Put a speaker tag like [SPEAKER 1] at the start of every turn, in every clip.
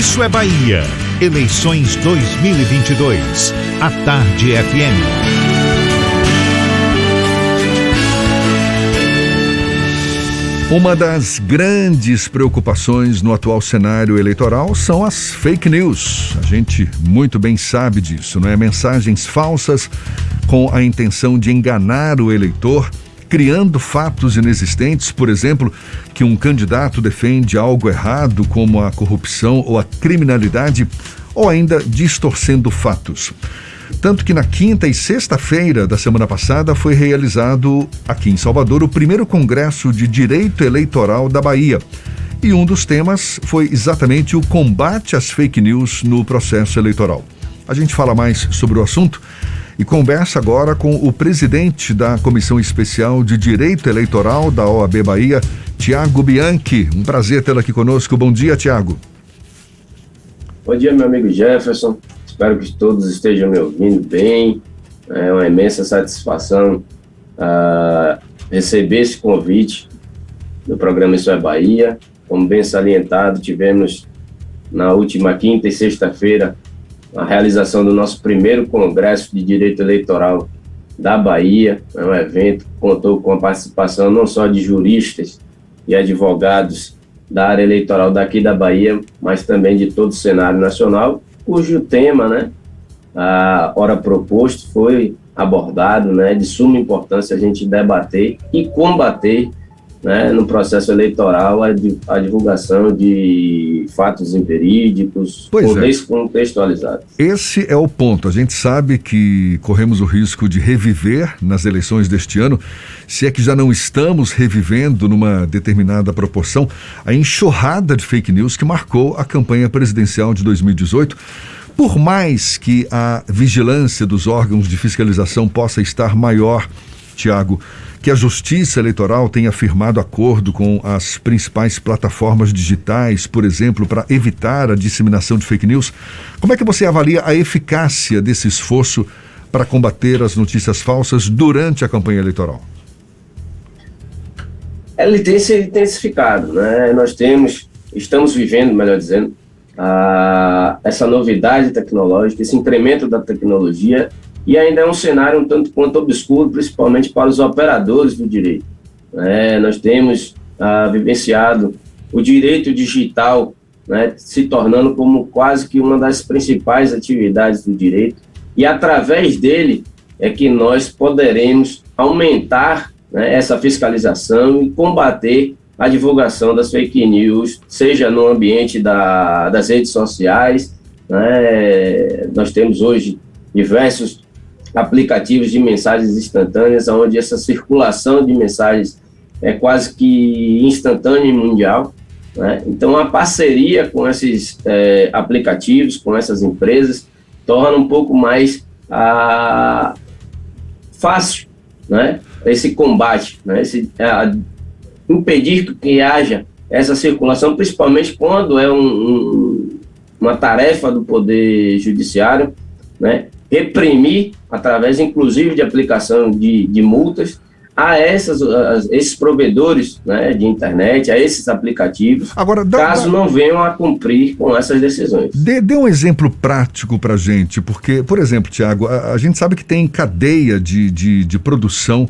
[SPEAKER 1] Isso é Bahia. Eleições 2022. A Tarde FM.
[SPEAKER 2] Uma das grandes preocupações no atual cenário eleitoral são as fake news. A gente muito bem sabe disso, não é? Mensagens falsas com a intenção de enganar o eleitor, criando fatos inexistentes, por exemplo, que um candidato defende algo errado, como a corrupção ou a criminalidade, ou ainda distorcendo fatos. Tanto que na quinta e sexta-feira da semana passada foi realizado aqui em Salvador o primeiro Congresso de Direito Eleitoral da Bahia. E um dos temas foi exatamente o combate às fake news no processo eleitoral. A gente fala mais sobre o assunto e conversa agora com o presidente da Comissão Especial de Direito Eleitoral da OAB Bahia, Tiago Bianchi. Um prazer tê-lo aqui conosco. Bom dia, Tiago.
[SPEAKER 3] Bom dia, meu amigo Jefferson. Espero que todos estejam me ouvindo bem. É uma imensa satisfação receber esse convite do programa Isso é Bahia. Como bem salientado, tivemos na última quinta e sexta-feira a realização do nosso primeiro Congresso de Direito Eleitoral da Bahia. É um evento que contou com a participação não só de juristas e advogados da área eleitoral daqui da Bahia, mas também de todo o cenário nacional, cujo tema, a hora proposto, foi abordado, de suma importância a gente debater e combater, no processo eleitoral a divulgação de fatos inverídicos ou descontextualizados.
[SPEAKER 2] Esse é o ponto. A gente sabe que corremos o risco de reviver nas eleições deste ano, se é que já não estamos revivendo numa determinada proporção, a enxurrada de fake news que marcou a campanha presidencial de 2018. Por mais que a vigilância dos órgãos de fiscalização possa estar maior, Tiago, que a Justiça Eleitoral tenha firmado acordo com as principais plataformas digitais, por exemplo, para evitar a disseminação de fake news, como é que você avalia a eficácia desse esforço para combater as notícias falsas durante a campanha eleitoral?
[SPEAKER 3] Ele tem se intensificado, Nós estamos vivendo, melhor dizendo, essa novidade tecnológica, esse incremento da tecnologia, e ainda é um cenário um tanto quanto obscuro, principalmente para os operadores do direito. Nós temos vivenciado o direito digital, se tornando como quase que uma das principais atividades do direito, e através dele é que nós poderemos aumentar essa fiscalização e combater a divulgação das fake news, seja no ambiente das redes sociais. Nós temos hoje diversos aplicativos de mensagens instantâneas, onde essa circulação de mensagens é quase que instantânea e mundial. Então, a parceria com esses aplicativos, com essas empresas, torna um pouco mais fácil esse combate, impedir que haja essa circulação, principalmente quando é uma tarefa do Poder Judiciário, reprimir, através inclusive de aplicação de multas, a esses provedores de internet, a esses aplicativos, agora, caso não venham a cumprir com essas decisões.
[SPEAKER 2] Dê um exemplo prático para a gente, porque, por exemplo, Tiago, a gente sabe que tem cadeia de produção.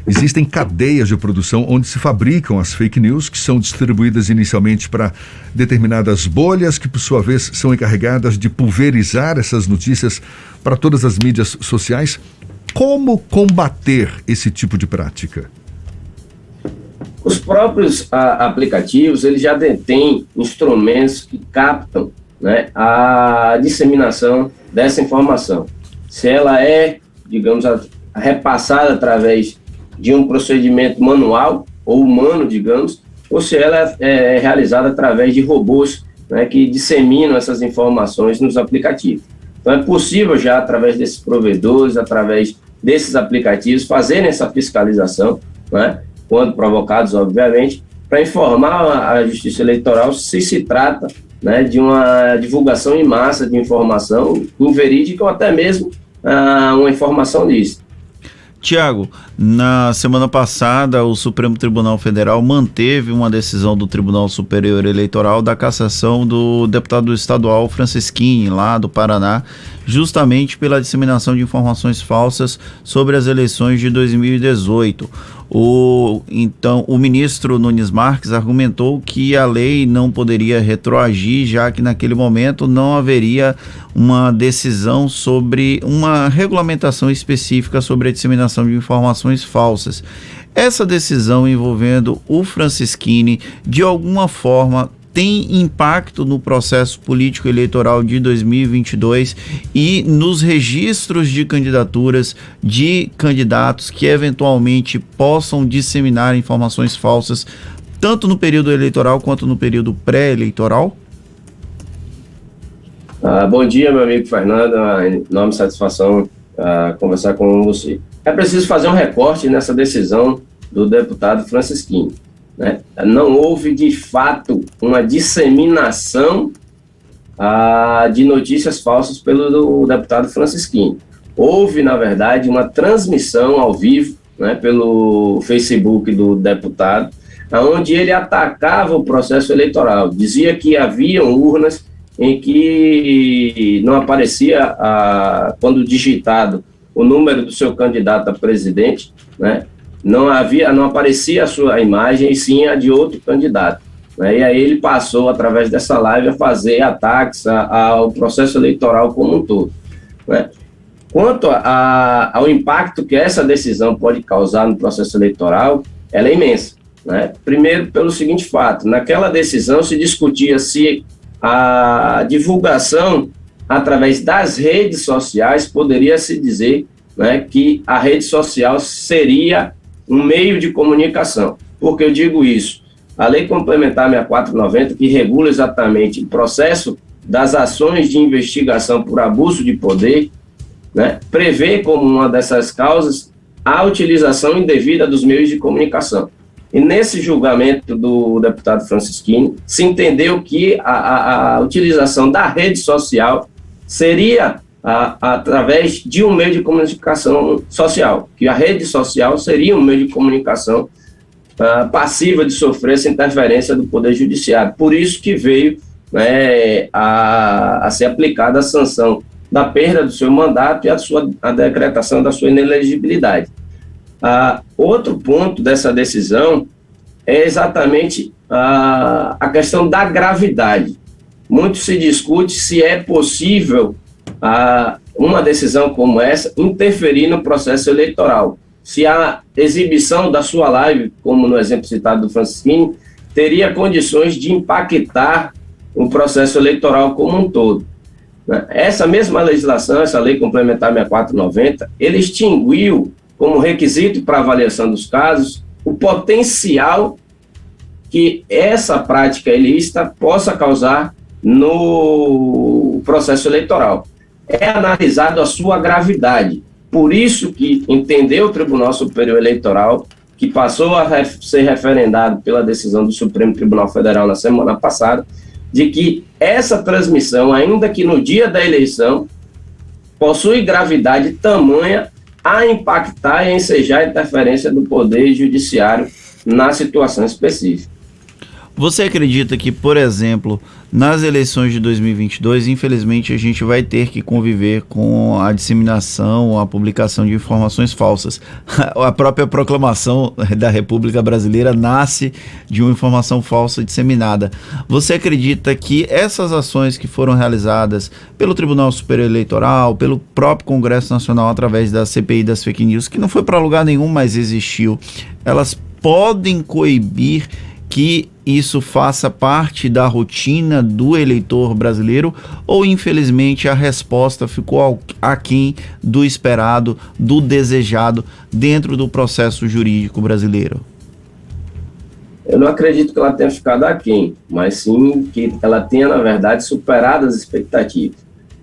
[SPEAKER 2] Existem cadeias de produção onde se fabricam as fake news, que são distribuídas inicialmente para determinadas bolhas, que por sua vez são encarregadas de pulverizar essas notícias para todas as mídias sociais. Como combater esse tipo de prática?
[SPEAKER 3] Os próprios aplicativos, eles já detêm instrumentos que captam a disseminação dessa informação. Se ela é, digamos, repassada através de um procedimento manual ou humano, digamos, ou se ela é realizada através de robôs que disseminam essas informações nos aplicativos. Então, é possível já, através desses provedores, através desses aplicativos, fazerem essa fiscalização, quando provocados, obviamente, para informar a Justiça Eleitoral se trata de uma divulgação em massa de informação inverídica ou até mesmo uma informação lícita.
[SPEAKER 4] Tiago, na semana passada, o Supremo Tribunal Federal manteve uma decisão do Tribunal Superior Eleitoral da cassação do deputado estadual Francisquini, lá do Paraná, justamente pela disseminação de informações falsas sobre as eleições de 2018. O ministro Nunes Marques argumentou que a lei não poderia retroagir, já que naquele momento não haveria uma decisão sobre uma regulamentação específica sobre a disseminação de informações falsas. Essa decisão envolvendo o Francisquini, de alguma forma, tem impacto no processo político eleitoral de 2022 e nos registros de candidaturas de candidatos que eventualmente possam disseminar informações falsas, tanto no período eleitoral quanto no período pré-eleitoral?
[SPEAKER 3] Bom dia, meu amigo Fernando. Enorme satisfação conversar com você. É preciso fazer um recorte nessa decisão do deputado Francisquini. Né? Não houve, de fato, uma disseminação de notícias falsas pelo deputado Francisquini. Houve, na verdade, uma transmissão ao vivo, né, pelo Facebook do deputado, onde ele atacava o processo eleitoral. Dizia que haviam urnas em que não aparecia, quando digitado, o número do seu candidato a presidente, né? Não aparecia a sua imagem, e sim a de outro candidato. Né? E aí ele passou, através dessa live, a fazer ataques ao processo eleitoral como um todo. Né? Quanto ao impacto que essa decisão pode causar no processo eleitoral, ela é imensa. Né? Primeiro, pelo seguinte fato: naquela decisão se discutia se a divulgação através das redes sociais poderia se dizer, né, que a rede social seria um meio de comunicação. Por que eu digo isso? A Lei Complementar 6490, que regula exatamente o processo das ações de investigação por abuso de poder, né, prevê como uma dessas causas a utilização indevida dos meios de comunicação. E nesse julgamento do deputado Francisquini, se entendeu que a utilização da rede social seria através de um meio de comunicação social, que a rede social seria um meio de comunicação passiva de sofrer essa interferência do Poder Judiciário. Por isso que veio, né, a ser aplicada a sanção da perda do seu mandato e a decretação da sua inelegibilidade. Outro ponto dessa decisão é exatamente a questão da gravidade. Muito se discute se é possível uma decisão como essa interferir no processo eleitoral. Se a exibição da sua live, como no exemplo citado do Francisquini, teria condições de impactar o processo eleitoral como um todo. Essa mesma legislação, essa Lei Complementar 6490, ele extinguiu como requisito para avaliação dos casos o potencial que essa prática ilícita possa causar no processo eleitoral. É analisado a sua gravidade. Por isso que entendeu o Tribunal Superior Eleitoral, que passou a ser referendado pela decisão do Supremo Tribunal Federal na semana passada, de que essa transmissão, ainda que no dia da eleição, possui gravidade tamanha a impactar e ensejar a interferência do Poder Judiciário na situação específica.
[SPEAKER 4] Você acredita que, por exemplo, nas eleições de 2022, infelizmente, a gente vai ter que conviver com a disseminação, a publicação de informações falsas? A própria proclamação da República Brasileira nasce de uma informação falsa disseminada. Você acredita que essas ações que foram realizadas pelo Tribunal Superior Eleitoral, pelo próprio Congresso Nacional, através da CPI das fake news, que não foi para lugar nenhum, mas existiu, elas podem coibir que isso faça parte da rotina do eleitor brasileiro, ou infelizmente a resposta ficou aquém do esperado, do desejado dentro do processo jurídico brasileiro?
[SPEAKER 3] Eu não acredito que ela tenha ficado aquém, mas sim que ela tenha, na verdade, superado as expectativas.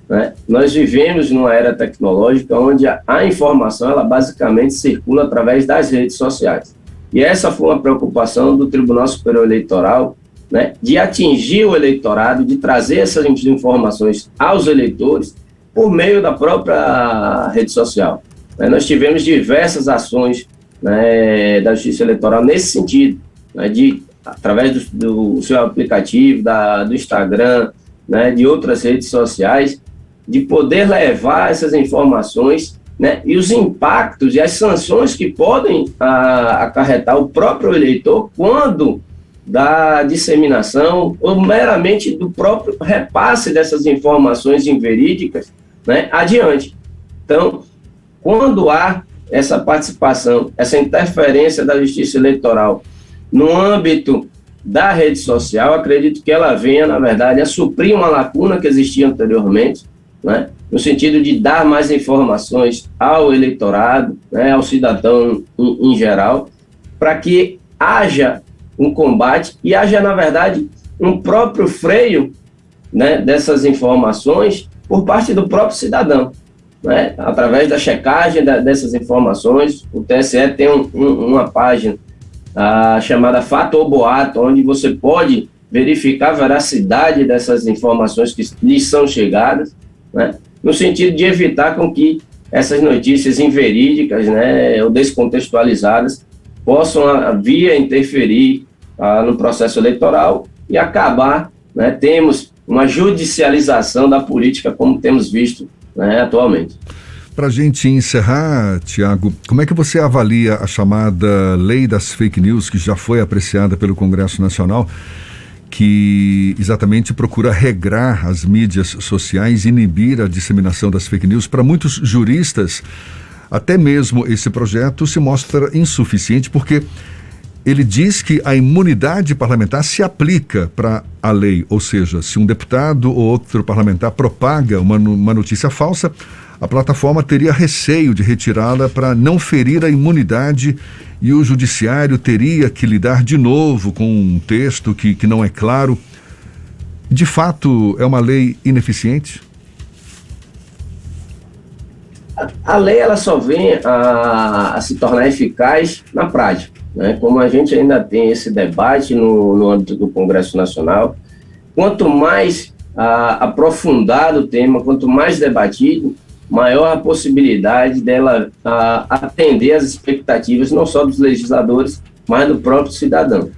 [SPEAKER 3] Né? Nós vivemos numa era tecnológica onde a informação ela basicamente circula através das redes sociais. E essa foi uma preocupação do Tribunal Superior Eleitoral, né, de atingir o eleitorado, de trazer essas informações aos eleitores por meio da própria rede social. Nós tivemos diversas ações, né, da Justiça Eleitoral nesse sentido, né, através do seu aplicativo, do Instagram, né, de outras redes sociais, de poder levar essas informações, né, e os impactos e as sanções que podem acarretar o próprio eleitor quando da disseminação ou meramente do próprio repasse dessas informações inverídicas, né, adiante. Então, quando há essa participação, essa interferência da Justiça Eleitoral no âmbito da rede social, acredito que ela venha, na verdade, a suprir uma lacuna que existia anteriormente, né, no sentido de dar mais informações ao eleitorado, né, ao cidadão em geral, para que haja um combate e haja, na verdade, um próprio freio, né, dessas informações por parte do próprio cidadão, né, através da checagem dessas informações. O TSE tem uma página chamada Fato ou Boato, onde você pode verificar a veracidade dessas informações que lhes são chegadas, né, no sentido de evitar com que essas notícias inverídicas, né, ou descontextualizadas possam via interferir no processo eleitoral e acabar, né, temos uma judicialização da política como temos visto, né, atualmente.
[SPEAKER 2] Para a gente encerrar, Tiago, como é que você avalia a chamada Lei das Fake News, que já foi apreciada pelo Congresso Nacional, que exatamente procura regrar as mídias sociais, inibir a disseminação das fake news? Para muitos juristas, até mesmo esse projeto se mostra insuficiente, porque ele diz que a imunidade parlamentar se aplica para a lei, ou seja, se um deputado ou outro parlamentar propaga uma notícia falsa, a plataforma teria receio de retirá-la para não ferir a imunidade e o judiciário teria que lidar de novo com um texto que não é claro. De fato, é uma lei ineficiente?
[SPEAKER 3] A lei ela só vem a se tornar eficaz na prática, né? Como a gente ainda tem esse debate no âmbito do Congresso Nacional, quanto mais aprofundado o tema, quanto mais debatido, maior a possibilidade dela atender às expectativas não só dos legisladores, mas do próprio cidadão,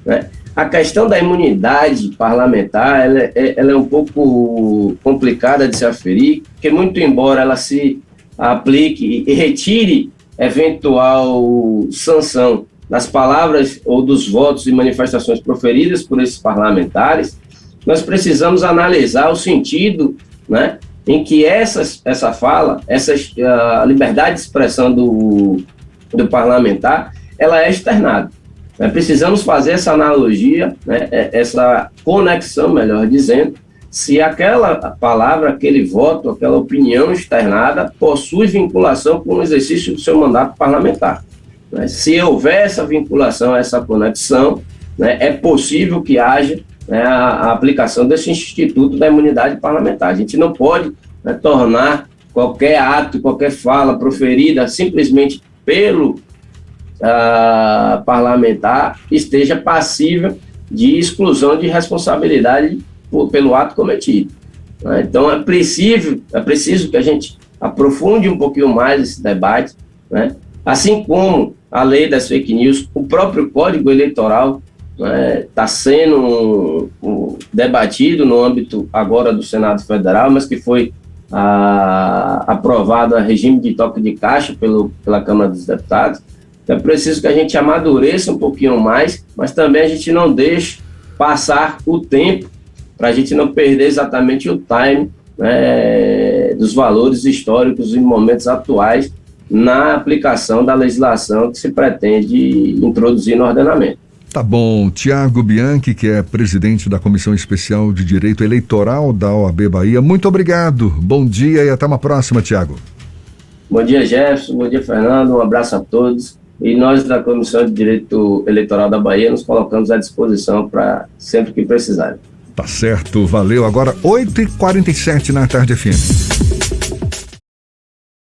[SPEAKER 3] né? A questão da imunidade parlamentar ela é um pouco complicada de se aferir, porque muito embora ela se aplique e retire eventual sanção das palavras ou dos votos e manifestações proferidas por esses parlamentares, nós precisamos analisar o sentido, né, em que essa fala, a liberdade de expressão do parlamentar, ela é externada. Precisamos fazer essa analogia, né, essa conexão, melhor dizendo, se aquela palavra, aquele voto, aquela opinião externada possui vinculação com o exercício do seu mandato parlamentar. Né? Se houver essa vinculação, essa conexão, né, é possível que haja, né, a aplicação desse instituto da imunidade parlamentar. A gente não pode, né, tornar qualquer ato, qualquer fala proferida simplesmente pelo parlamentar esteja passível de exclusão de responsabilidade pelo ato cometido. Né? Então é preciso que a gente aprofunde um pouquinho mais esse debate, né? Assim como a lei das fake news, o próprio Código Eleitoral está sendo debatido no âmbito agora do Senado Federal, mas que foi aprovado a regime de toque de caixa pela Câmara dos Deputados. Então é preciso que a gente amadureça um pouquinho mais, mas também a gente não deixe passar o tempo para a gente não perder exatamente o time, né, dos valores históricos e momentos atuais na aplicação da legislação que se pretende introduzir no ordenamento.
[SPEAKER 2] Tá bom. Tiago Bianchi, que é presidente da Comissão Especial de Direito Eleitoral da OAB Bahia, muito obrigado. Bom dia e até uma próxima, Tiago.
[SPEAKER 3] Bom dia, Jefferson. Bom dia, Fernando. Um abraço a todos. E nós, da Comissão de Direito Eleitoral da Bahia, nos colocamos à disposição para sempre que precisarem.
[SPEAKER 2] Tá certo, valeu. Agora 8h47 na Tarde FM.